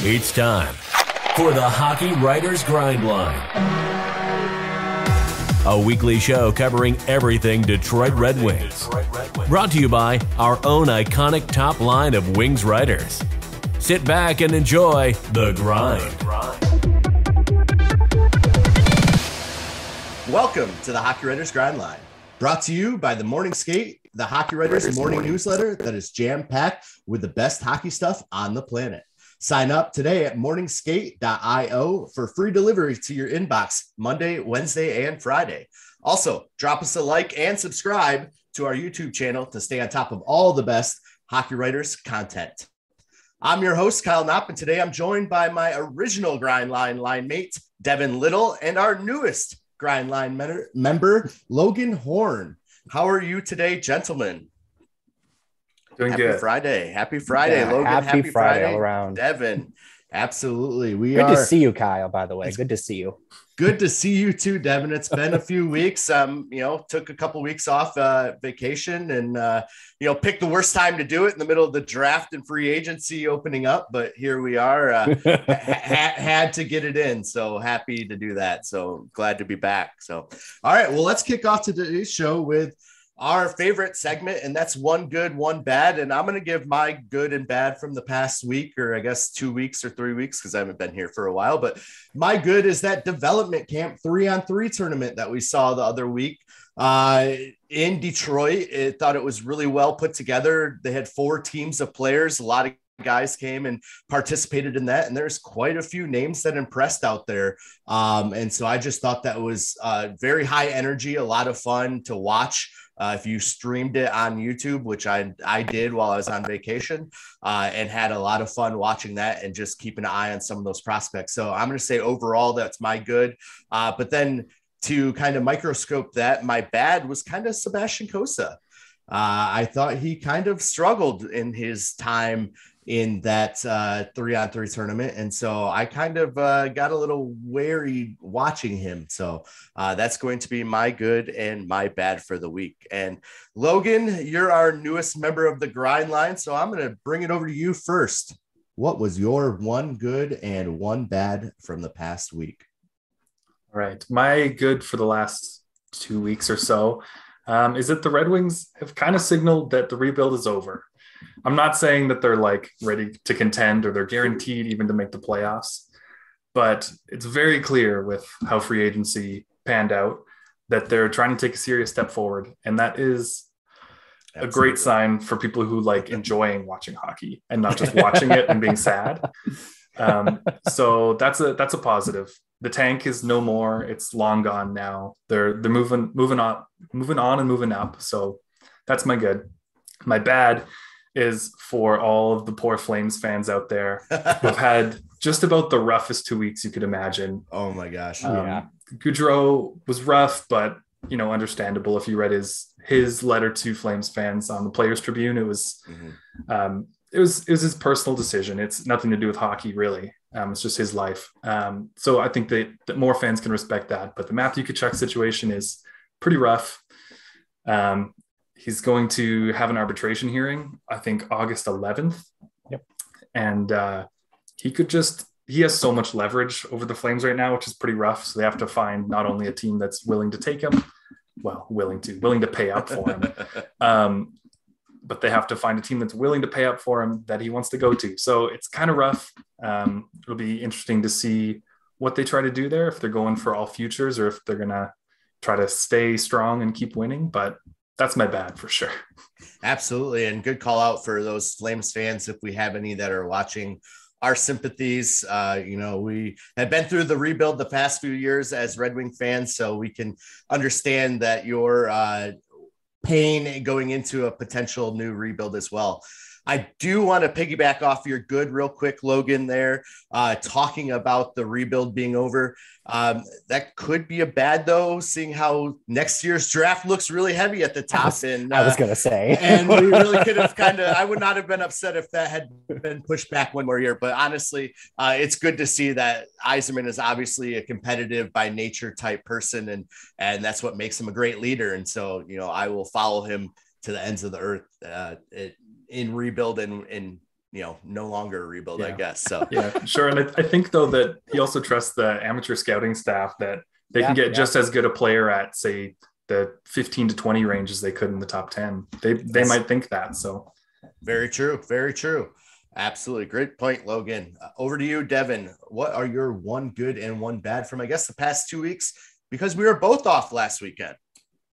It's time for the Hockey Writers Grind Line, a weekly show covering everything Detroit Red Wings. Brought to you by our own iconic top line of Wings writers. Sit back and enjoy The Grind. Welcome to the Hockey Writers Grind Line, brought to you by the Morning Skate, the Hockey Writers morning newsletter that is jam-packed with the best hockey stuff on the planet. Sign up today at morningskate.io for free delivery to your inbox Monday, Wednesday, and Friday. Also, drop us a like and subscribe to our YouTube channel to stay on top of all the best Hockey Writers content. I'm your host, Kyle Knopp, and today I'm joined by my original Grind Line line mate, Devin Little, and our newest Grind Line member, Logan Horn. How are you today, gentlemen? Doing Happy good. Happy Friday, Yeah, Logan. happy Friday all around. Devin. Absolutely. Good to see you, Kyle, by the way. Good to see you. Good to see you too, Devin. It's been a few weeks. Took a couple weeks off vacation and picked the worst time to do it in the middle of the draft and free agency opening up. But here we are. Had to get it in. So happy to do that. So glad to be back. So, all right. Well, let's kick off today's show with our favorite segment, and that's one good, one bad. And I'm going to give my good and bad from the past week, or I guess 2 weeks or 3 weeks, because I haven't been here for a while. But my good is that development camp 3-on-3 tournament that we saw the other week in Detroit. I thought it was really well put together. They had 4 teams of players. A lot of guys came and participated in that, and there's quite a few names that impressed out there. And so I just thought that was very high energy, a lot of fun to watch. If you streamed it on YouTube, which I did while I was on vacation, and had a lot of fun watching that and just keeping an eye on some of those prospects. So I'm going to say overall, that's my good. But then to kind of microscope that, my bad was kind of Sebastian Cossa. I thought he kind of struggled in his time in that 3-on-3 tournament. And so I kind of got a little wary watching him. So that's going to be my good and my bad for the week. And Logan, you're our newest member of the Grind Line. So I'm going to bring it over to you first. What was your one good and one bad from the past week? All right. My good for the last 2 weeks or so is that the Red Wings have kind of signaled that the rebuild is over. I'm not saying that they're like ready to contend or they're guaranteed even to make the playoffs, but it's very clear with how free agency panned out that they're trying to take a serious step forward. And that is a great sign for people who like enjoying watching hockey and not just watching it and being sad. So that's a positive. The tank is no more. It's long gone now. They're moving on and moving up. So that's my good. My bad is for all of the poor Flames fans out there who've had just about the roughest 2 weeks you could imagine. Oh my gosh. Gaudreau was rough, but understandable. If you read his letter to Flames fans on the Players Tribune, it was his personal decision. It's nothing to do with hockey, really. It's just his life. So I think that more fans can respect that. But the Matthew Tkachuk situation is pretty rough. He's going to have an arbitration hearing, I think August 11th. Yep. And he has so much leverage over the Flames right now, which is pretty rough. So they have to find not only a team that's willing to take him, willing to pay up for him. But they have to find a team that's willing to pay up for him that he wants to go to. So it's kind of rough. It'll be interesting to see what they try to do there, if they're going for all futures or if they're going to try to stay strong and keep winning. But that's my bad for sure. Absolutely. And good call out for those Flames fans. If we have any that are watching, our sympathies. We have been through the rebuild the past few years as Red Wing fans, so we can understand that your pain going into a potential new rebuild as well. I do want to piggyback off your good real quick, Logan, there, talking about the rebuild being over. That could be a bad, though, seeing how next year's draft looks really heavy at the top. I was going to say. And we really could have I would not have been upset if that had been pushed back one more year. But honestly, it's good to see that Yzerman is obviously a competitive by nature type person. And that's what makes him a great leader. And so, I will follow him to the ends of the earth in rebuild and no longer a rebuild, I guess. So yeah, sure. And I think though that he also trusts the amateur scouting staff that they can get just as good a player at, say, the 15 to 20 range as they could in the top 10. They might think that. So very true. Very true. Absolutely. Great point, Logan. Over to you, Devin. What are your one good and one bad from, I guess, the past 2 weeks? Because we were both off last weekend.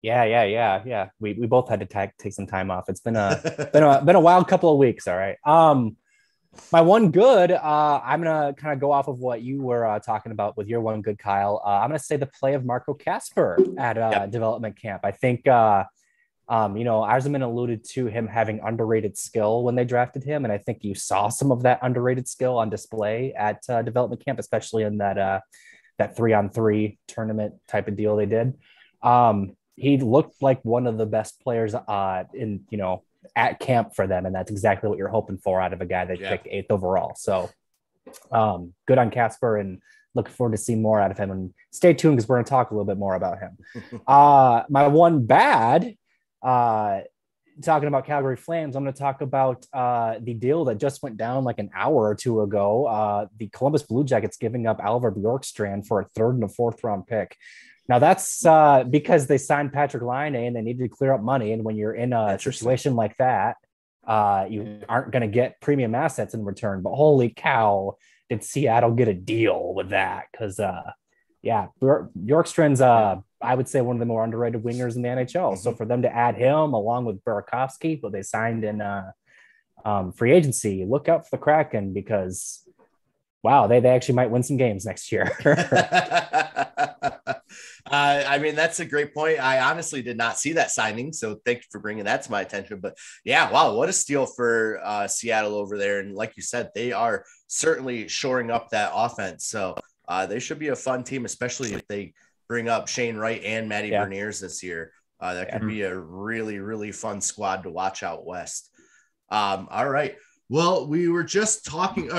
Yeah. We both had to take some time off. It's been a wild couple of weeks. All right. My one good, I'm going to kind of go off of what you were talking about with your one good, Kyle. I'm going to say the play of Marco Kasper at development camp. I think, Eiserman alluded to him having underrated skill when they drafted him. And I think you saw some of that underrated skill on display at development camp, especially in that 3-on-3 tournament type of deal they did. He looked like one of the best players at camp for them. And that's exactly what you're hoping for out of a guy that picked 8th overall. So good on Kasper, and looking forward to seeing more out of him, and stay tuned because we're going to talk a little bit more about him. My one bad, talking about Calgary Flames, I'm going to talk about the deal that just went down like an hour or two ago. The Columbus Blue Jackets giving up Oliver Bjorkstrand for a 3rd and a 4th round pick. Now that's because they signed Patrick Laine and they needed to clear up money. And when you're in a situation like that, you aren't going to get premium assets in return. But holy cow, did Seattle get a deal with that? Because Bjorkstrand's I would say one of the more underrated wingers in the NHL. Mm-hmm. So for them to add him along with Burakovsky, who they signed in free agency, look out for the Kraken, because wow, they actually might win some games next year. That's a great point. I honestly did not see that signing, so thank you for bringing that to my attention. But yeah, wow, what a steal for Seattle over there. And like you said, they are certainly shoring up that offense. So they should be a fun team, especially if they bring up Shane Wright and Matty Beniers this year. That could be a really, really fun squad to watch out west. All right. Well, we were just talking,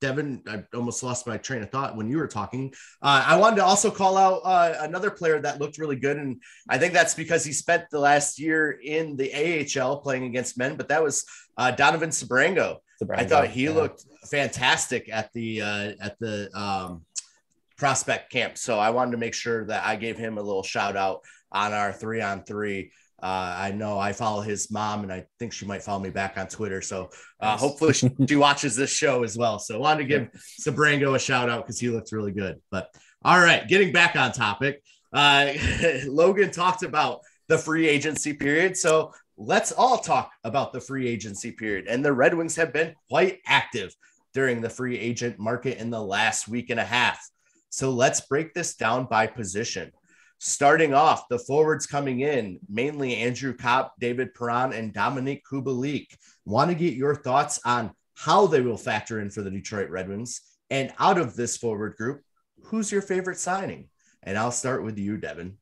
Devin, I almost lost my train of thought when you were talking. I wanted to also call out another player that looked really good. And I think that's because he spent the last year in the AHL playing against men, but that was Donovan Sabrango. I thought he looked fantastic at the prospect camp. So I wanted to make sure that I gave him a little shout out on our 3-on-3. I know I follow his mom, and I think she might follow me back on Twitter. So hopefully she watches this show as well. So I wanted to give Sabrango a shout out because he looked really good. But all right, getting back on topic, Logan talked about the free agency period. So let's all talk about the free agency period. And the Red Wings have been quite active during the free agent market in the last week and a half. So let's break this down by position. Starting off, the forwards coming in, mainly Andrew Copp, David Perron, and Dominic Kubalik. Want to get your thoughts on how they will factor in for the Detroit Red Wings. And out of this forward group, who's your favorite signing? And I'll start with you, Devin.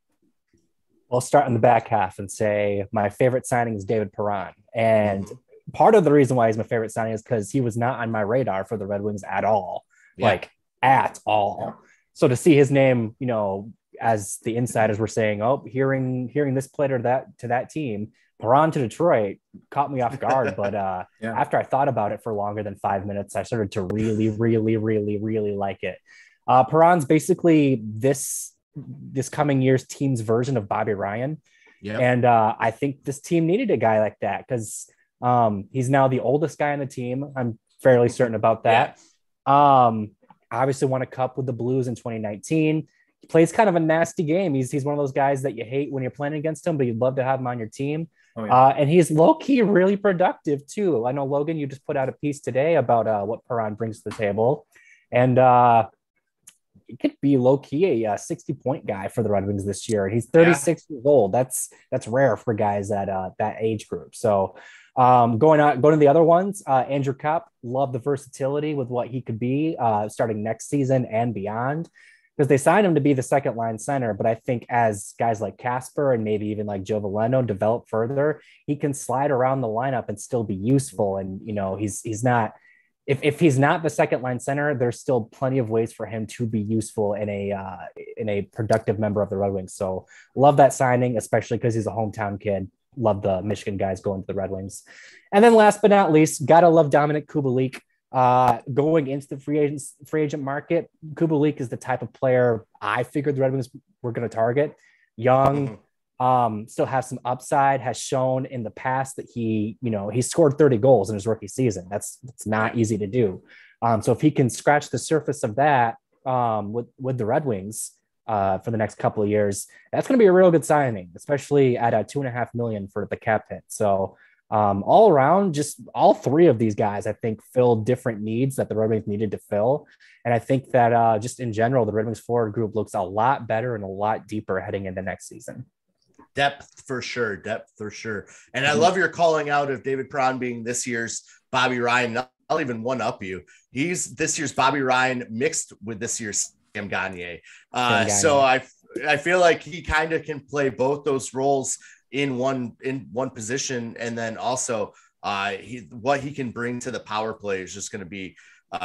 I'll start in the back half and say my favorite signing is David Perron. And part of the reason why he's my favorite signing is because he was not on my radar for the Red Wings at all. Like at all. So to see his name, as the insiders were saying, hearing this player to that team, Perron to Detroit, caught me off guard. But after I thought about it for longer than 5 minutes, I started to really, really, really, really like it. Perron's basically this coming year's team's version of Bobby Ryan. Yep. And I think this team needed a guy like that because he's now the oldest guy on the team. I'm fairly certain about that. Obviously won a cup with the Blues in 2019. He plays kind of a nasty game. He's one of those guys that you hate when you're playing against him, but you'd love to have him on your team. And he's low-key really productive too. I know, Logan, you just put out a piece today about what Perron brings to the table. And it could be low-key a 60-point guy for the Red Wings this year. He's 36 years old. That's rare for guys at that age group. So going to the other ones, Andrew Copp, love the versatility with what he could be starting next season and beyond, because they signed him to be the second line center. But I think as guys like Kasper and maybe even like Joe Veleno develop further, he can slide around the lineup and still be useful. And, he's not, if he's not the second line center, there's still plenty of ways for him to be useful in a productive member of the Red Wings. So love that signing, especially because he's a hometown kid. love the Michigan guys going to the Red Wings. And then last but not least, gotta love Dominic Kubalik. Going into the free agent market, Kubalik is the type of player I figured the Red Wings were going to target. Young, still has some upside, has shown in the past that he scored 30 goals in his rookie season. That's not easy to do. So if he can scratch the surface of that with the Red Wings for the next couple of years, that's going to be a real good signing, especially at $2.5 million for the cap hit. So all around, just all three of these guys, I think, fill different needs that the Red Wings needed to fill. And I think that just in general, the Red Wings forward group looks a lot better and a lot deeper heading into next season. Depth for sure. And I love your calling out of David Perron being this year's Bobby Ryan. I'll even one up you. He's this year's Bobby Ryan mixed with this year's Sam Gagner. So I feel like he kind of can play both those roles in one position. And then also what he can bring to the power play is just going to be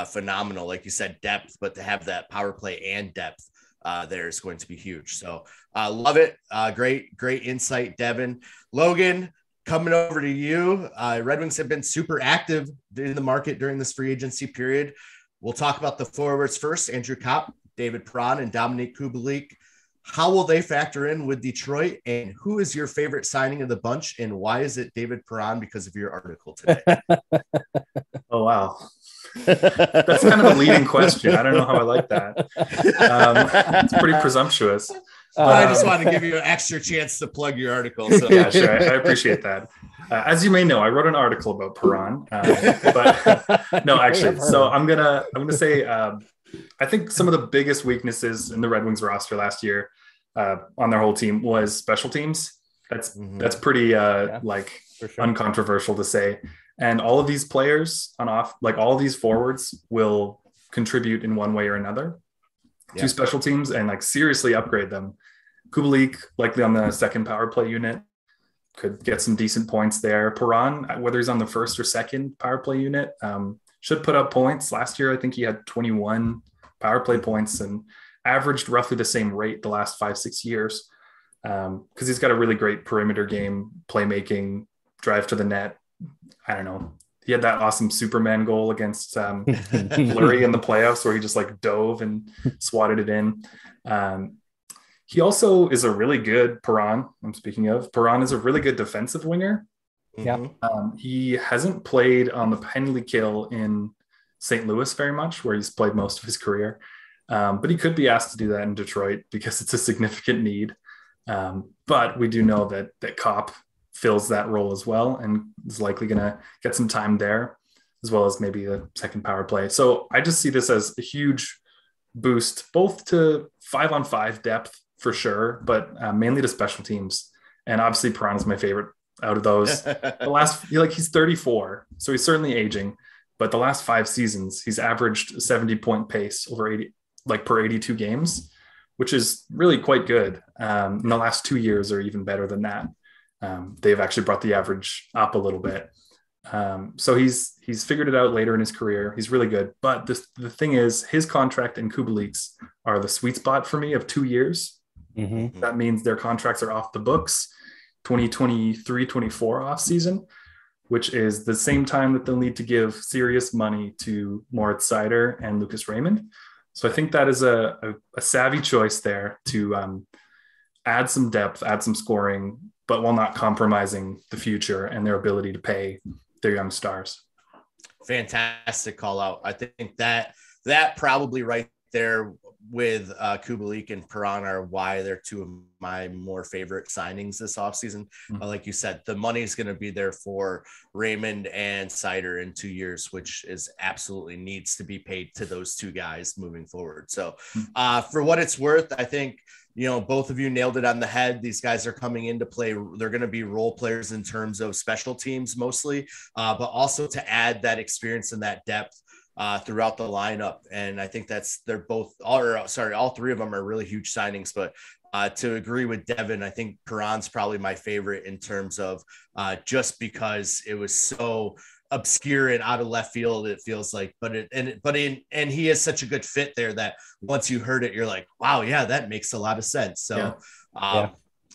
phenomenal. Like you said, depth, but to have that power play and depth there is going to be huge. So love it. Great insight, Devin. Logan, coming over to you. Red Wings have been super active in the market during this free agency period. We'll talk about the forwards first. Andrew Copp, David Perron, and Dominic Kubalik. How will they factor in with Detroit? And who is your favorite signing of the bunch? And why is it David Perron because of your article today? Oh, wow. That's kind of a leading question. I don't know how I like that. It's pretty presumptuous. I just wanted to give you an extra chance to plug your article. So. Yeah, sure. I appreciate that. As you may know, I wrote an article about Perron, but no, actually. So I'm gonna say I think some of the biggest weaknesses in the Red Wings roster last year on their whole team was special teams. That's pretty uncontroversial to say. And all of these players all of these forwards will contribute in one way or another to special teams and seriously upgrade them. Kubalik, likely on the second power play unit, could get some decent points there. Perron, whether he's on the first or second power play unit, should put up points. Last year, I think he had 21 power play points and averaged roughly the same rate the last 5-6 years because he's got a really great perimeter game, playmaking, drive to the net. I don't know. He had that awesome Superman goal against Fleury in the playoffs where he just dove and swatted it in. He also is a really good Perron. Perron is a really good defensive winger. Yeah. He hasn't played on the penalty kill in St. Louis very much, where he's played most of his career. But he could be asked to do that in Detroit because it's a significant need. But we do know that Copp fills that role as well and is likely going to get some time there, as well as maybe a second power play. So I just see this as a huge boost, both to 5-on-5 depth for sure, but mainly to special teams. And obviously Perron is my favorite out of those. He's 34, so he's certainly aging, but the last 5 seasons, he's averaged a 70-point pace over 80, per 82 games, which is really quite good. In the last 2 years are even better than that. They've actually brought the average up a little bit. So he's figured it out later in his career. He's really good. But the thing is, his contract and Kubalik's are the sweet spot for me of 2 years. Mm-hmm. That means their contracts are off the books 2023-24 off season, which is the same time that they'll need to give serious money to Moritz Seider and Lucas Raymond. So I think that is a savvy choice there to add some depth, add some scoring, but while not compromising the future and their ability to pay their young stars. Fantastic call out. I think that probably right there with Kubalik and Perron are why they're two of my more favorite signings this offseason. Like you said, the money is going to be there for Raymond and Seider in 2 years, which is absolutely needs to be paid to those two guys moving forward. So for what it's worth, I think, both of you nailed it on the head. These guys are coming into play. They're going to be role players in terms of special teams mostly, but also to add that experience and that depth throughout the lineup. And I think all three of them are really huge signings, but to agree with Devin, I think Perron's probably my favorite in terms of just because it was so obscure and out of left field, it feels like, and he is such a good fit there that once you heard it, you're like, wow, yeah, that makes a lot of sense. So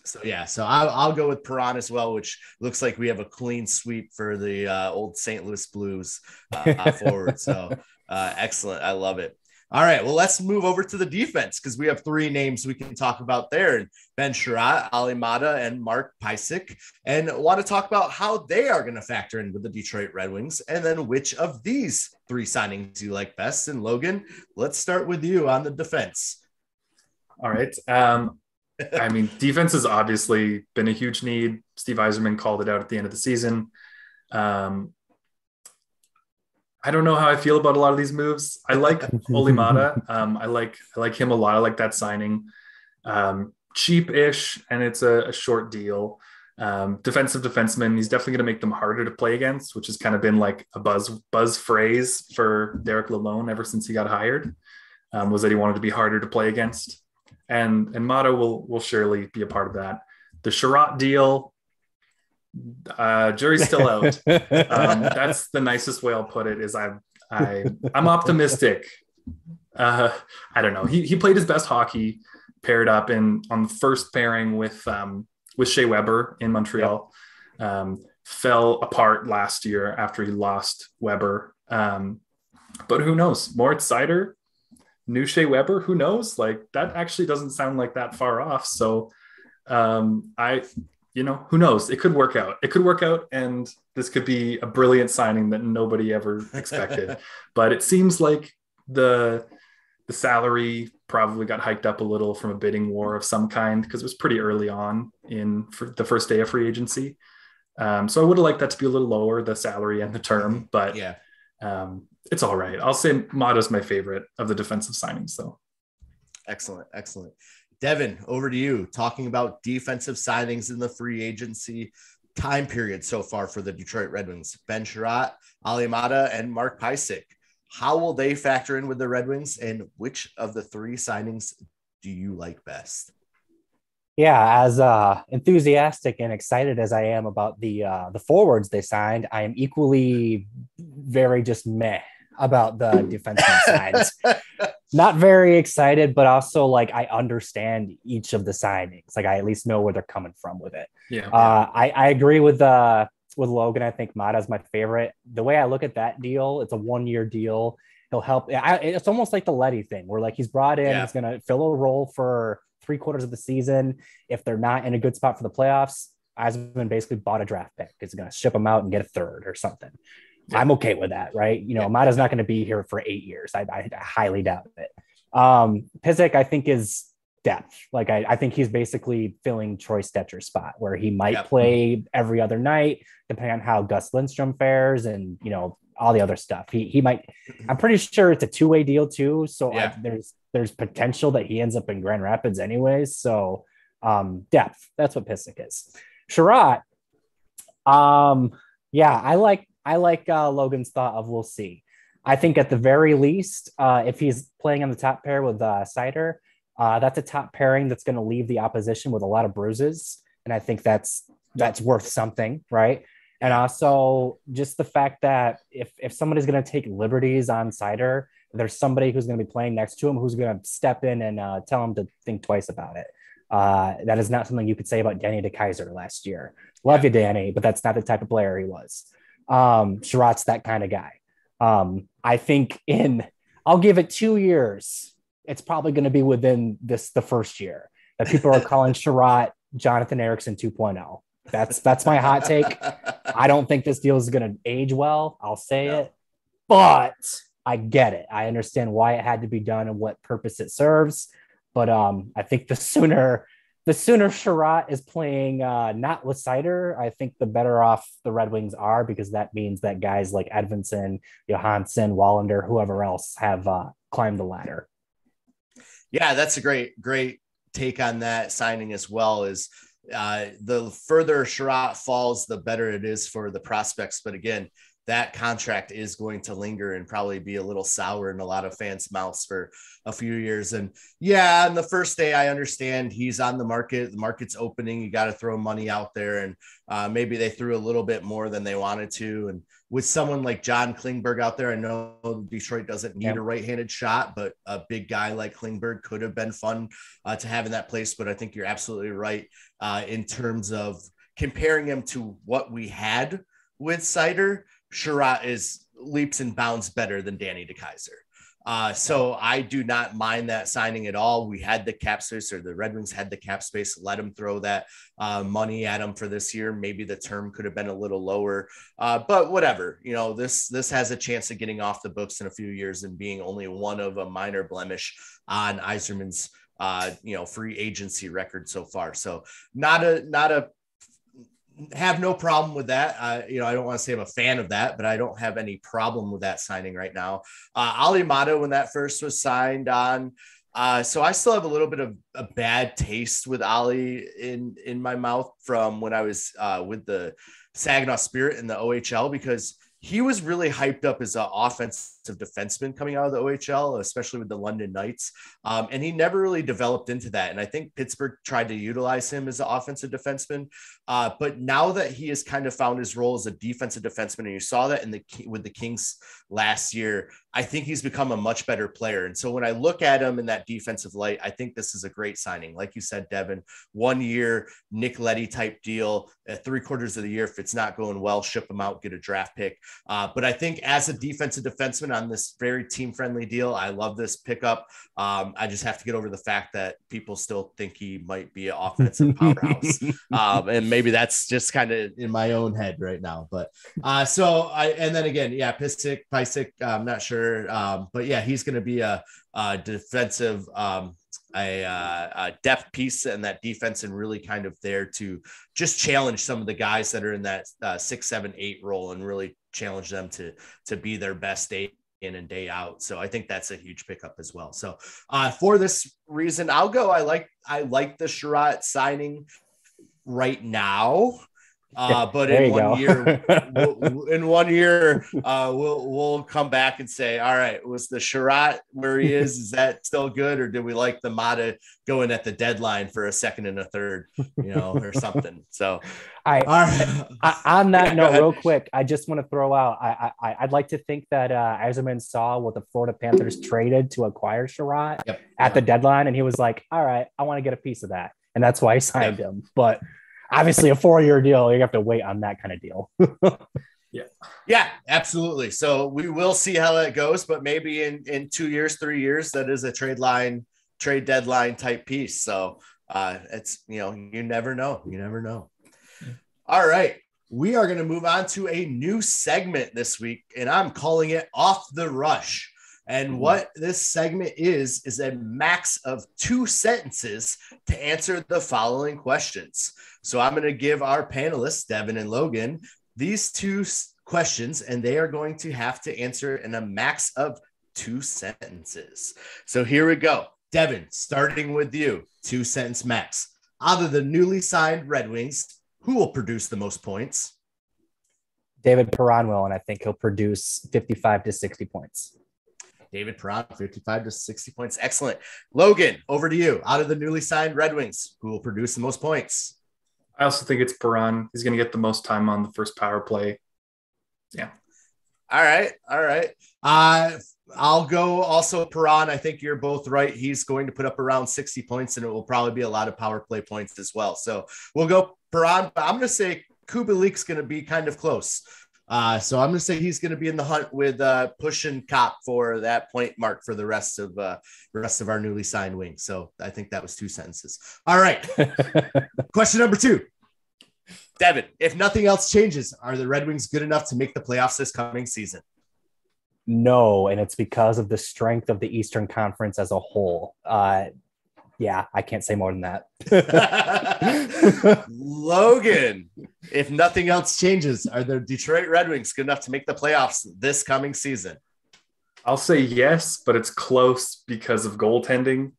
So I'll go with Perron as well, which looks like we have a clean sweep for the old St. Louis Blues forward. So excellent. I love it. All right, well, let's move over to the defense because we have three names we can talk about there. And Ben Chiarot, Ali Maatta, and Marco Pysyk, and want to talk about how they are going to factor in with the Detroit Red Wings, and then which of these three signings you like best. And Logan, let's start with you on the defense. All right. I mean, defense has obviously been a huge need. Steve Yzerman called it out at the end of the season. I don't know how I feel about a lot of these moves. I like Oli Maatta. I like him a lot. I like that signing. Cheap-ish, and it's a short deal. Defensive defenseman. He's definitely going to make them harder to play against, which has kind of been like a buzz phrase for Derek Lalonde ever since he got hired. Was that he wanted to be harder to play against, and Maatta will surely be a part of that. The Chiarot deal. Jury's still out. That's the nicest way I'll put it. Is I'm optimistic. I don't know. He played his best hockey paired up on the first pairing with Shea Weber in Montreal. Fell apart last year after he lost Weber. But who knows? Moritz Seider, new Shea Weber. Who knows? Like that actually doesn't sound like that far off. So who knows? It could work out. And this could be a brilliant signing that nobody ever expected. But it seems like the salary probably got hiked up a little from a bidding war of some kind because it was pretty early on for the first day of free agency. So I would have liked that to be a little lower, the salary and the term. But it's all right. I'll say Maatta's my favorite of the defensive signings, though. Excellent. Devin, over to you, talking about defensive signings in the free agency time period so far for the Detroit Red Wings. Ben Chiarot, Ali Maatta, and Marco Pysyk. How will they factor in with the Red Wings, and which of the three signings do you like best? Yeah, as enthusiastic and excited as I am about the forwards they signed, I am equally very just meh about the defensive sides. Not very excited, but also like I understand each of the signings. Like I at least know where they're coming from with it. I agree with Logan. I think Maatta's my favorite. The way I look at that deal, it's a 1-year deal. He'll help. It's almost like the Letty thing where like he's brought in, he's going to fill a role for 3/4 of the season. If they're not in a good spot for the playoffs, Yzerman basically bought a draft pick. He's going to ship them out and get a third or something. I'm okay with that, right? Maatta's not going to be here for 8 years. I highly doubt it. Pysyk, I think, is depth. Like I think he's basically filling Troy Stetcher's spot where he might play every other night, depending on how Gus Lindstrom fares and all the other stuff. He might. I'm pretty sure it's a 2-way deal too. So there's potential that he ends up in Grand Rapids anyways. So depth. That's what Pysyk is. Chiarot. I like Logan's thought of we'll see. I think at the very least, if he's playing on the top pair with Seider, that's a top pairing that's going to leave the opposition with a lot of bruises. And I think that's worth something, right? And also just the fact that if somebody's going to take liberties on Seider, there's somebody who's going to be playing next to him who's going to step in and tell him to think twice about it. That is not something you could say about Danny DeKeyser last year. Love you, Danny, but that's not the type of player he was. Chiarot's that kind of guy. I think I'll give it 2 years. It's probably going to be within the first year that people are calling Chiarot Jonathan Ericsson 2.0. That's my hot take. I don't think this deal is going to age well. I'll say it, but I get it. I understand why it had to be done and what purpose it serves. But I think the sooner Chiarot is playing not with Seider, I think the better off the Red Wings are, because that means that guys like Edvinsson, Johansson, Wallander, whoever else have climbed the ladder. Yeah, that's a great take on that signing as well. Is the further Chiarot falls, the better it is for the prospects. But again, that contract is going to linger and probably be a little sour in a lot of fans' mouths for a few years. And yeah, on the first day, I understand he's on the market. The market's opening. You got to throw money out there. And maybe they threw a little bit more than they wanted to. And with someone like John Klingberg out there, I know Detroit doesn't need a right-handed shot, but a big guy like Klingberg could have been fun to have in that place. But I think you're absolutely right in terms of comparing him to what we had with Seider. Chiarot is leaps and bounds better than Danny DeKeyser. So I do not mind that signing at all. We had the cap space, or the Red Wings had the cap space. Let him throw that money at him for this year. Maybe the term could have been a little lower, but whatever. You know, this has a chance of getting off the books in a few years and being only one of a minor blemish on Yzerman's free agency record so far. So not a have no problem with that. I don't want to say I'm a fan of that, but I don't have any problem with that signing right now. Ali Maatta, when that first was signed on, so I still have a little bit of a bad taste with Ali in my mouth from when I was with the Saginaw Spirit in the OHL, because he was really hyped up as an offensive defenseman coming out of the OHL, especially with the London Knights. And he never really developed into that. And I think Pittsburgh tried to utilize him as an offensive defenseman. But now that he has kind of found his role as a defensive defenseman, and you saw that with the Kings last year, I think he's become a much better player. And so when I look at him in that defensive light, I think this is a great signing. Like you said, Devin, 1 year, Nick Leddy type deal at 3/4 of the year. If it's not going well, ship him out, get a draft pick. But I think as a defensive defenseman on this very team-friendly deal, I love this pickup. I just have to get over the fact that people still think he might be an offensive powerhouse. And maybe that's just kind of in my own head right now. But and then again, yeah, Pysyk, I'm not sure. But yeah, he's going to be a defensive, a depth piece in that defense, and really kind of there to just challenge some of the guys that are in that 6, 7, 8 role, and really challenge them to be their best day in and day out. So I think that's a huge pickup as well. So for this reason, I'll go. I like the Chiarot signing right now. But in 1 year, we'll come back and say, all right, was the Chiarot where he is that still good? Or did we like the Maatta going at the deadline for a second and a third, or something? So on that note, real quick, I just want to throw out, I'd like to think that Yzerman saw what the Florida Panthers traded to acquire Chiarot at the deadline. And he was like, all right, I want to get a piece of that. And that's why he signed him. But obviously a 4-year deal, you have to wait on that kind of deal. Yeah, absolutely. So we will see how that goes, but maybe in 2 years, 3 years, that is a trade deadline type piece. So it's, you never know. You never know. All right. We are going to move on to a new segment this week, and I'm calling it Off the Rush. And what this segment is a max of 2 sentences to answer the following questions. So I'm going to give our panelists, Devin and Logan, these 2 questions, and they are going to have to answer in a max of 2 sentences. So here we go. Devin, starting with you, 2-sentence max. Out of the newly signed Red Wings, who will produce the most points? David Perron will, and I think he'll produce 55 to 60 points. David Perron, 55 to 60 points. Excellent. Logan, over to you. Out of the newly signed Red Wings, who will produce the most points? I also think it's Perron. He's going to get the most time on the first power play. Yeah. All right. I'll go also Perron. I think you're both right. He's going to put up around 60 points, and it will probably be a lot of power play points as well. So we'll go Perron, but I'm going to say Kubalik's going to be kind of close. So I'm going to say he's going to be in the hunt with pushing Copp for that point mark for the rest of our newly signed wings. So I think that was 2 sentences. All right. Question number 2. Devin, if nothing else changes, are the Red Wings good enough to make the playoffs this coming season? No, and it's because of the strength of the Eastern Conference as a whole. Yeah, I can't say more than that. Logan, if nothing else changes, are the Detroit Red Wings good enough to make the playoffs this coming season? I'll say yes, but it's close because of goaltending.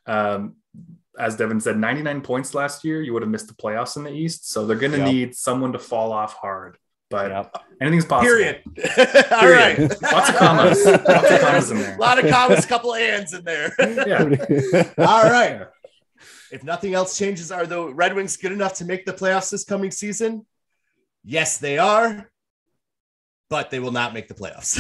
As Devin said, 99 points last year, you would have missed the playoffs in the East. So they're going to need someone to fall off hard. but anything's possible. Period. All right. Lots of commas. Lots of commas in there. A lot of commas, couple of ands in there. Yeah. All right. If nothing else changes, are the Red Wings good enough to make the playoffs this coming season? Yes, they are. But they will not make the playoffs.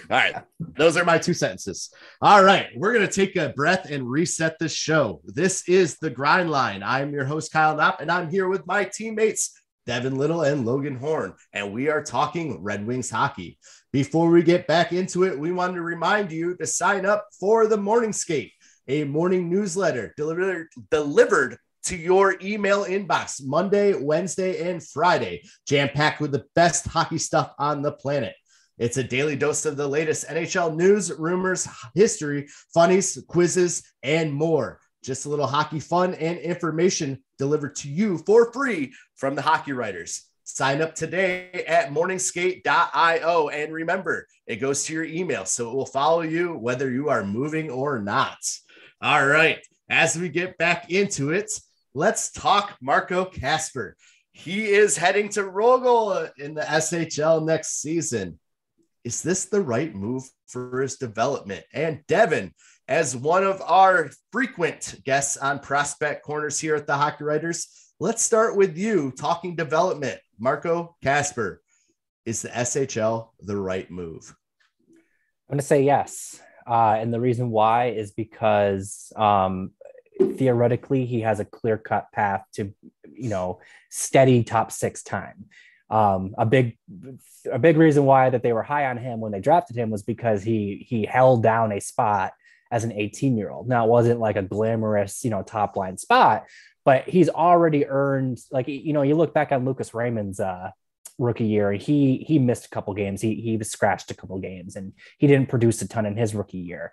All right. Those are my 2 sentences. All right. We're going to take a breath and reset this show. This is The Grind Line. I'm your host, Kyle Knopp, and I'm here with my teammates, Devin Little and Logan Horn, and we are talking Red Wings hockey. Before we get back into it, we wanted to remind you to sign up for the Morning Skate, a morning newsletter delivered to your email inbox Monday, Wednesday, and Friday, jam-packed with the best hockey stuff on the planet. It's a daily dose of the latest NHL news, rumors, history, funnies, quizzes, and more. Just a little hockey fun and information delivered to you for free from the hockey writers. Sign up today at morningskate.io. And remember, it goes to your email, so it will follow you whether you are moving or not. All right. As we get back into it, let's talk Marco Kasper. He is heading to Rögle in the SHL next season. Is this the right move for his development? And Devin, as one of our frequent guests on Prospect Corners here at the Hockey Writers, let's start with you talking development. Marco Kasper, is the SHL the right move? I'm going to say yes. And the reason why is because theoretically he has a clear-cut path to, steady top 6 time. A big reason why that they were high on him when they drafted him was because he held down a spot as an 18-year-old. Now, it wasn't like a glamorous, top line spot, but he's already earned, you look back on Lucas Raymond's rookie year, he missed a couple games. He was scratched a couple games and he didn't produce a ton in his rookie year.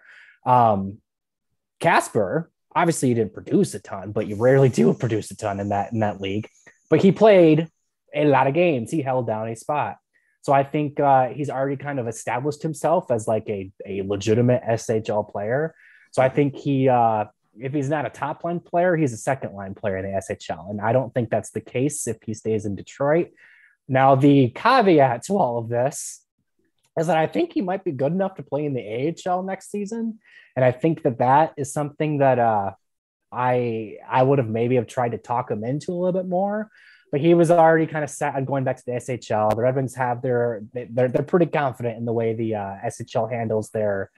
Kasper, obviously he didn't produce a ton, but you rarely do produce a ton in that league, but he played a lot of games. He held down a spot. So I think he's already kind of established himself as like a legitimate SHL player. So I think if he's not a top line player, he's a second line player in the SHL. And I don't think that's the case if he stays in Detroit. Now, the caveat to all of this is that I think he might be good enough to play in the AHL next season. And I think that is something that I would have maybe tried to talk him into a little bit more. But he was already kind of set on going back to the SHL. The Red Wings have they're pretty confident in the way the SHL handles their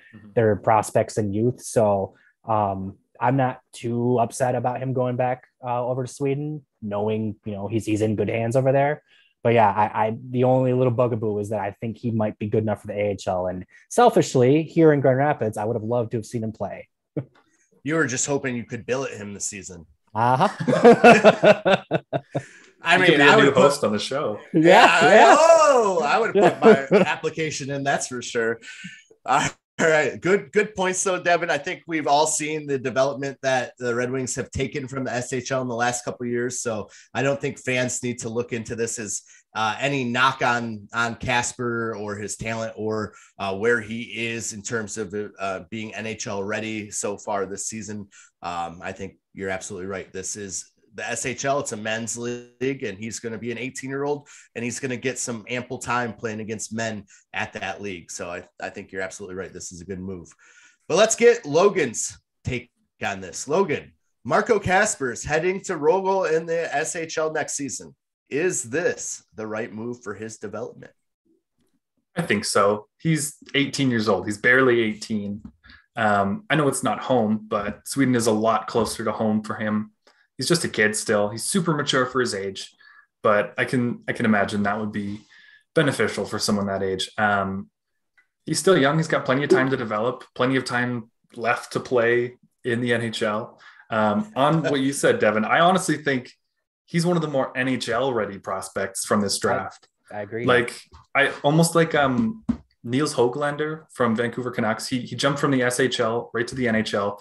prospects and youth. So I'm not too upset about him going back over to Sweden, knowing he's in good hands over there. But yeah, I the only little bugaboo is that I think he might be good enough for the AHL. And selfishly, here in Grand Rapids, I would have loved to have seen him play. You were just hoping you could billet him this season. I mean, I would host on the show. Yeah. Oh, I would have put my application in. That's for sure. All right. Good points, though, Devin. I think we've all seen the development that the Red Wings have taken from the SHL in the last couple of years. So I don't think fans need to look into this as any knock on Kasper or his talent or where he is in terms of being NHL ready so far this season. I think you're absolutely right. This is the SHL. It's a men's league, and he's going to be an 18-year-old, and he's going to get some ample time playing against men at that league. So I think you're absolutely right. This is a good move. But let's get Logan's take on this. Logan, Marco Kasper is heading to Rögle in the SHL next season. Is this the right move for his development? I think so. He's 18 years old. He's barely 18. I know it's not home, but Sweden is a lot closer to home for him. He's just a kid still. He's super mature for his age, but I can imagine that would be beneficial for someone that age. He's still young. He's got plenty of time to develop, plenty of time left to play in the NHL. On what you said, Devin, I honestly think he's one of the more NHL ready prospects from this draft. I agree. I almost like Niels Höglander from Vancouver Canucks. He jumped from the SHL right to the NHL.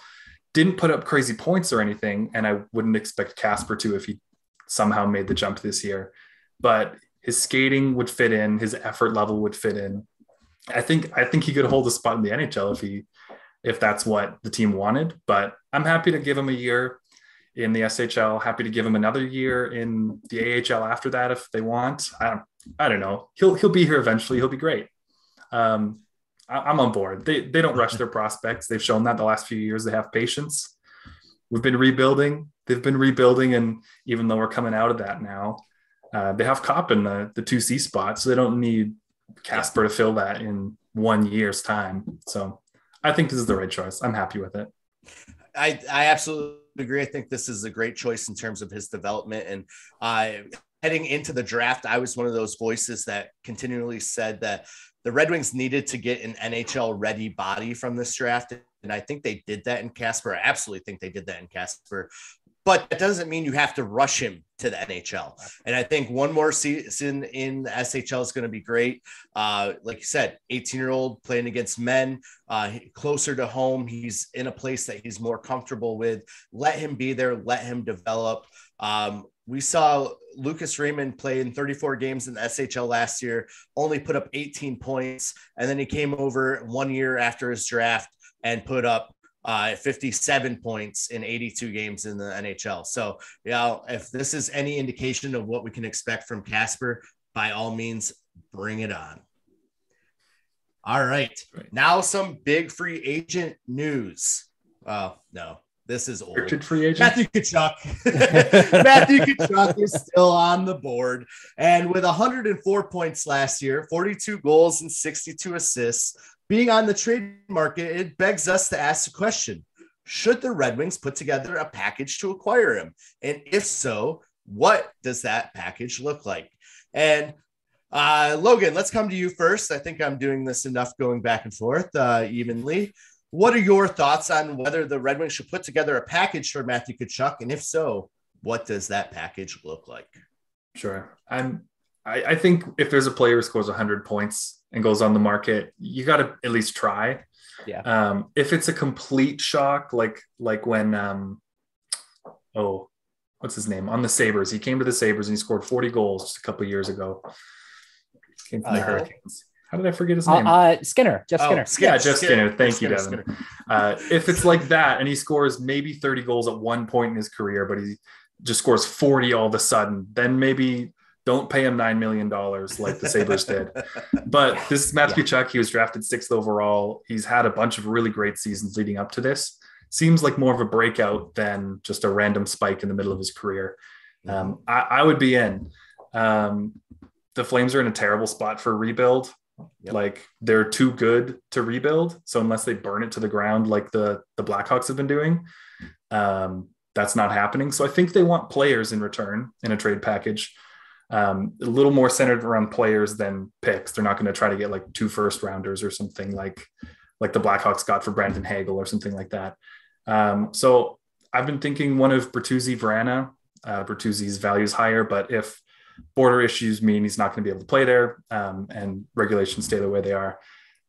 Didn't put up crazy points or anything, and I wouldn't expect Kasper to if he somehow made the jump this year. But his skating would fit in, his effort level would fit in. I think he could hold a spot in the NHL if that's what the team wanted. But I'm happy to give him a year in the SHL. Happy to give him another year in the AHL after that if they want. I don't know. He'll be here eventually. He'll be great. I'm on board. They don't rush their prospects. They've shown that the last few years. They have patience. We've been rebuilding. They've been rebuilding, and even though we're coming out of that now, they have Copp in the 2C spot, so they don't need Kasper to fill that in 1 year's time. So I think this is the right choice. I'm happy with it. I absolutely agree. I think this is a great choice in terms of his development. And heading into the draft, I was one of those voices that continually said that the Red Wings needed to get an NHL ready body from this draft. And I think they did that in Kasper. I absolutely think they did that in Kasper. But that doesn't mean you have to rush him to the NHL. And I think one more season in the SHL is going to be great. Like you said, 18-year-old playing against men, closer to home. He's in a place that he's more comfortable with. Let him be there. Let him develop. We saw Lucas Raymond play in 34 games in the SHL last year, only put up 18 points. And then he came over 1 year after his draft and put up 57 points in 82 games in the NHL. So, if this is any indication of what we can expect from Kasper, by all means, bring it on. All right. Now some big free agent news. No, this is old. Free agent? Matthew Tkachuk. Matthew Tkachuk is still on the board. And with 104 points last year, 42 goals and 62 assists, being on the trade market, it begs us to ask the question, should the Red Wings put together a package to acquire him? And if so, what does that package look like? And Logan, let's come to you first. I think I'm doing this enough going back and forth evenly. What are your thoughts on whether the Red Wings should put together a package for Matthew Tkachuk? And if so, what does that package look like? Sure. I think if there's a player who scores 100 points and goes on the market, you got to at least try. Yeah. If it's a complete shock, like when, what's his name? On the Sabres. He came to the Sabres and he scored 40 goals just a couple of years ago. Came from the Hurricanes. How did I forget his name? Skinner. Jeff Skinner. Jeff Skinner. Thank you, Devin. If it's like that and he scores maybe 30 goals at one point in his career, but he just scores 40 all of a sudden, then maybe don't pay him $9 million like the Sabres did. But this is Matthew Tkachuk. He was drafted 6th overall. He's had a bunch of really great seasons leading up to this. Seems like more of a breakout than just a random spike in the middle of his career. I would be in. The Flames are in a terrible spot for a rebuild. Yep. Like they're too good to rebuild. So unless they burn it to the ground, like the Blackhawks have been doing, that's not happening. So I think they want players in return in a trade package. A little more centered around players than picks. They're not going to try to get like 2 first-rounders or something like the Blackhawks got for Brandon Hagel or something like that. So I've been thinking one of Bertuzzi, Vrana. Bertuzzi's value is higher, but if border issues mean he's not going to be able to play there and regulations stay the way they are,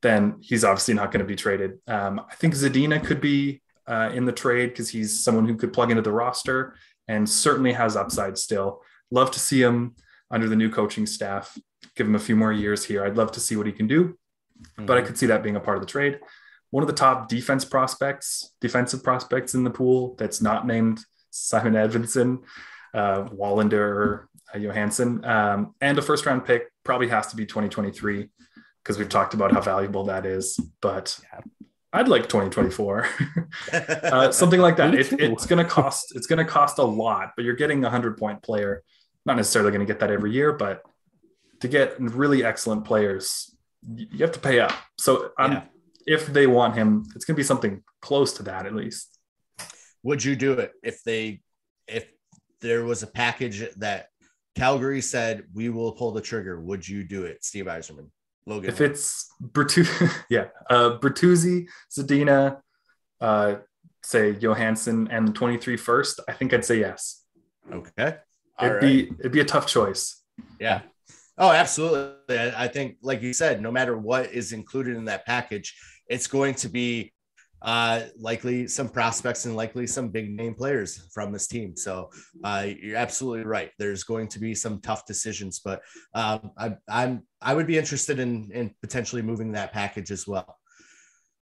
then he's obviously not going to be traded. I think Zadina could be in the trade because he's someone who could plug into the roster and certainly has upside still. Love to see him under the new coaching staff, give him a few more years here. I'd love to see what he can do, but I could see that being a part of the trade. One of the top defensive prospects in the pool that's not named Simon Edvinsson, Wallander, Johansson, and a first-round pick probably has to be 2023 because we've talked about how valuable that is. But I'd like 2024, something like that. It's going to cost a lot, but you're getting a 100-point player. Not necessarily going to get that every year, but to get really excellent players, you have to pay up. So if they want him, it's going to be something close to that at least. Would you do it if there was a package that Calgary said we will pull the trigger? Would you do it, Steve Yzerman? Logan, if it's Bertuzzi, Zadina, say Johansson, and the 23 first, I think I'd say yes. Okay, it'd be a tough choice. Yeah. Oh, absolutely. I think, like you said, no matter what is included in that package, it's going to be likely some prospects and likely some big name players from this team. So you're absolutely right. There's going to be some tough decisions, but I would be interested in potentially moving that package as well.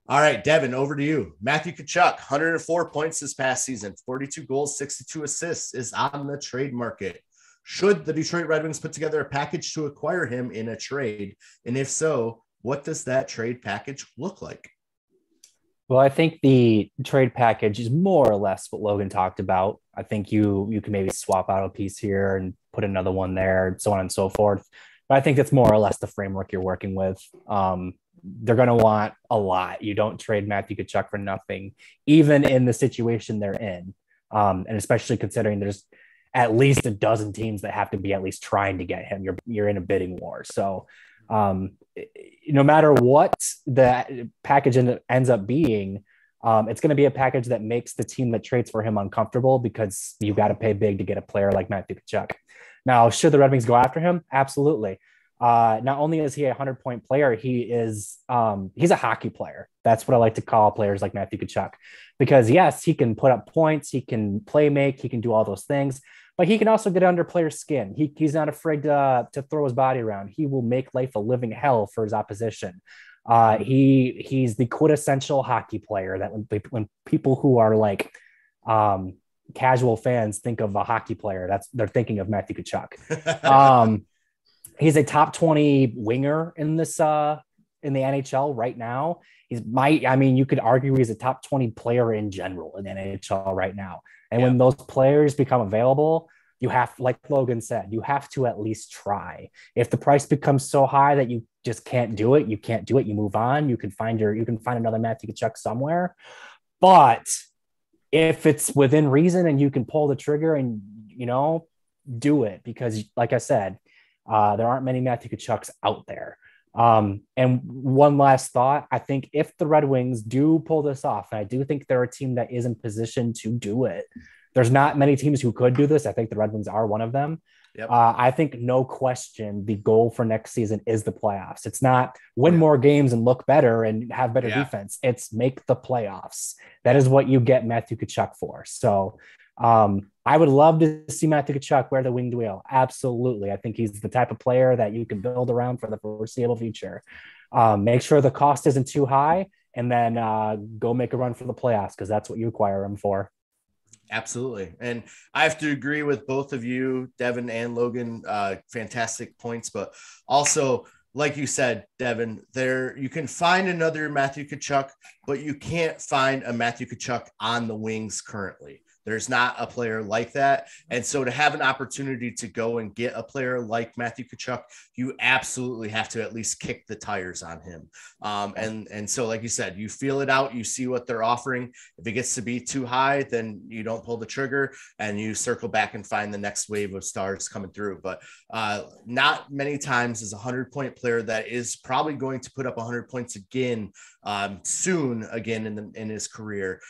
All right, Devin, over to you. Matthew Tkachuk, 104 points this past season, 42 goals, 62 assists, is on the trade market. Should the Detroit Red Wings put together a package to acquire him in a trade? And if so, what does that trade package look like? Well, I think the trade package is more or less what Logan talked about. I think you can maybe swap out a piece here and put another one there, so on and so forth. But I think that's more or less the framework you're working with. They're going to want a lot. You don't trade Matthew Tkachuk for nothing, even in the situation they're in. And especially considering there's at least a dozen teams that have to be at least trying to get him. You're in a bidding war. So no matter what the package ends up being, it's going to be a package that makes the team that trades for him uncomfortable because you've got to pay big to get a player like Matthew Tkachuk. Now, should the Red Wings go after him? Absolutely. Not only is he a 100-point player, he's a hockey player. That's what I like to call players like Matthew Tkachuk, because yes, he can put up points, he can play make, he can do all those things, but he can also get under players' skin. He's not afraid to throw his body around. He will make life a living hell for his opposition. He's the quintessential hockey player that when people who are like casual fans think of a hockey player, they're thinking of Matthew Tkachuk. He's a top 20 winger in the NHL right now. You could argue he's a top 20 player in general in the NHL right now. And when those players become available, you have, like Logan said, you have to at least try. If the price becomes so high that you just can't do it, you move on. You can find another Matthew Tkachuk somewhere. But if it's within reason and you can pull the trigger and, do it, because like I said, there aren't many Matthew Tkachuks out there. And one last thought, I think if the Red Wings do pull this off, and I do think they're a team that is in position to do it, there's not many teams who could do this. I think the Red Wings are one of them. Yep. I think no question the goal for next season is the playoffs. It's not win more games and look better and have better defense. It's make the playoffs. That is what you get Matthew Tkachuk for. So I would love to see Matthew Tkachuk wear the winged wheel. Absolutely. I think he's the type of player that you can build around for the foreseeable future. Make sure the cost isn't too high, and then go make a run for the playoffs, because that's what you acquire him for. Absolutely. And I have to agree with both of you, Devin and Logan. Fantastic points, but also, like you said, Devin, you can find another Matthew Tkachuk, but you can't find a Matthew Tkachuk on the Wings currently. There's not a player like that. And so to have an opportunity to go and get a player like Matthew Tkachuk, you absolutely have to at least kick the tires on him. And so, like you said, you feel it out, you see what they're offering. If it gets to be too high, then you don't pull the trigger and you circle back and find the next wave of stars coming through. But not many times is a 100-point player that is probably going to put up 100 points again soon again in his career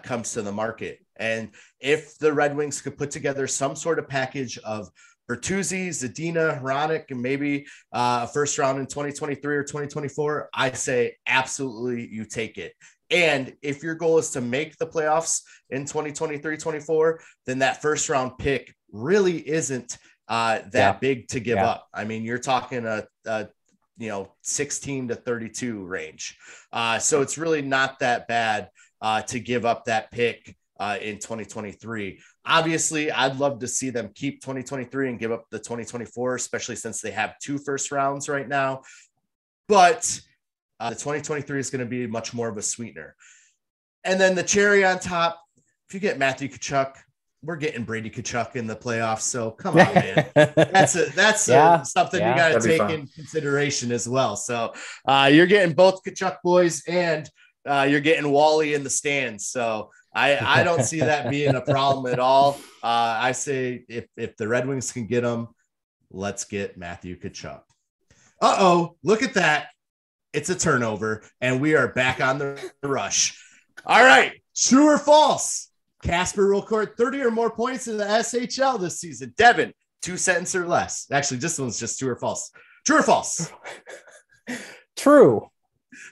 comes to the market. And if the Red Wings could put together some sort of package of Bertuzzi, Zadina, Hronek, and maybe a first round in 2023 or 2024, I say absolutely you take it. And if your goal is to make the playoffs in 2023-24, then that first round pick really isn't that big to give up. I mean, you're talking a 16 to 32 range. So it's really not that bad to give up that pick in 2023. Obviously, I'd love to see them keep 2023 and give up the 2024, especially since they have 2 first rounds right now. But the 2023 is going to be much more of a sweetener. And then the cherry on top, if you get Matthew Tkachuk, we're getting Brady Tkachuk in the playoffs. So come on, man. That's something you got to take in consideration as well. So you're getting both Tkachuk boys and you're getting Wally in the stands. So I don't see that being a problem at all. I say if the Red Wings can get him, let's get Matthew Tkachuk. Look at that. It's a turnover, and we are back on the rush. All right, true or false? Kasper will record 30 or more points in the SHL this season. Devin, 2 sentences or less. Actually, this one's just true or false. True or false? True.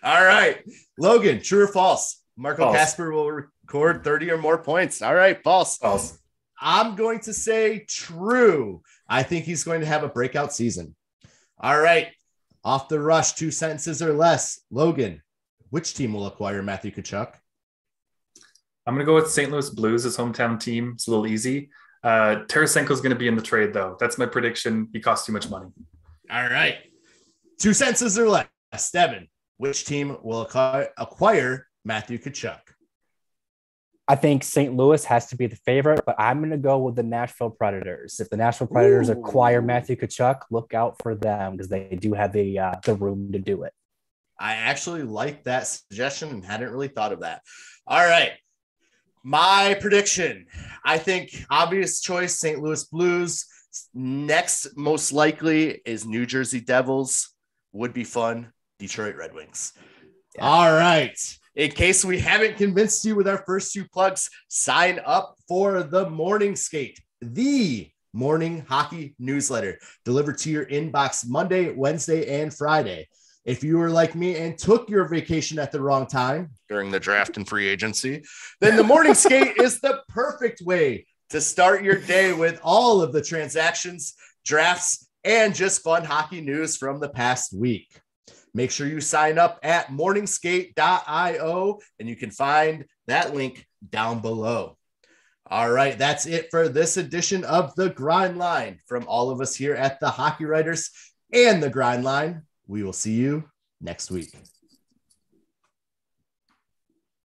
All right, Logan, true or false? Marco Kasper will record 30 or more points. All right, false. False. I'm going to say true. I think he's going to have a breakout season. All right, off the rush, 2 sentences or less. Logan, which team will acquire Matthew Tkachuk? I'm going to go with St. Louis Blues, his hometown team. It's a little easy. Tarasenko is going to be in the trade, though. That's my prediction. He costs too much money. All right. 2 sentences or less. Devin, which team will acquire Matthew Tkachuk? I think St. Louis has to be the favorite, but I'm going to go with the Nashville Predators. If the Nashville Predators acquire Matthew Tkachuk, look out for them because they do have the room to do it. I actually like that suggestion and hadn't really thought of that. All right. My prediction, I think obvious choice, St. Louis Blues. Next, most likely, is New Jersey Devils. Would be fun. Detroit Red Wings. Yeah. All right. In case we haven't convinced you with our first 2 plugs, sign up for the Morning Skate, the morning hockey newsletter delivered to your inbox Monday, Wednesday, and Friday. If you were like me and took your vacation at the wrong time during the draft and free agency, then the Morning Skate is the perfect way to start your day with all of the transactions, drafts, and just fun hockey news from the past week. Make sure you sign up at morningskate.io, and you can find that link down below. All right, that's it for this edition of The Grind Line. From all of us here at the Hockey Writers and The Grind Line, we will see you next week.